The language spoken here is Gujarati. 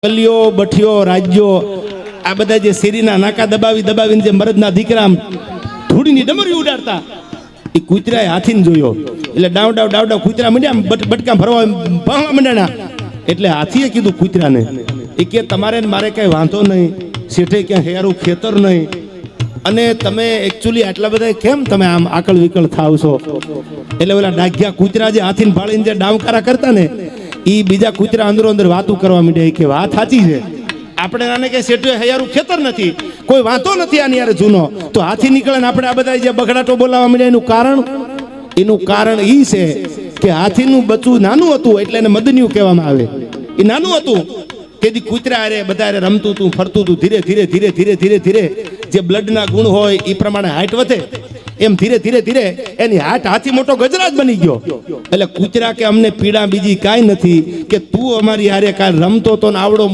કલિયો બઠિયો રાજ્યો આ બધા જે શેરીના નાકા દબાવીને જે મરદના દીકરા ધૂળીની ડમરી ઉડાડતા એ કૂતરાએ હાથીને જોયો એટલે ડાવ કૂતરા મંડ્યા બટકા ભરવા મંડ્યા એટલે હાથીએ કીધું કૂતરાને એ કે તમારે મારે કઈ વાંધો નહીં, શેઠે ક્યાં હેરું ખેતર નહીં, અને તમે એકચ્યુઅલી આટલા બધા કેમ તમે આમ આકળ વિકળ થાવ છો? એટલે ઓલા ડાઘ્યા કૂતરા જે હાથીને ભાળીને જે ડાવકારા કરતા ને એ બીજા કૂતરા અંદરો અંદર વાતું કરવા માંડ્યા કે વાત સાચી છે, આપણે આને કે શેઠે હયારું ખેતર નથી, કોઈ વાંધો નથી આની યાર જૂનો, તો હાથી નીકળે ને આપણે આ બધા જે બગડાટો બોલાવવા માંડ્યા એનું કારણ ઈ છે કે હાથીનું બચ્ચું નાનું હતું એટલે એને મદનિયું કહેવામાં આવે. એ નાનું હતું તેથી કૂતરા અરે બધા રમતું હતું, ફરતું હતું, ધીરે ધીરે જે બ્લડના ગુણ હોય એ પ્રમાણે હાઈટ વધે, એમ ધીરે એની હાથી મોટો ગજરાજ બની ગયો. એટલે કૂતરા કે અમને પીડા બીજી કાંઈ નથી કે તું અમારી હારે કાલ રમતો તો ને આવડો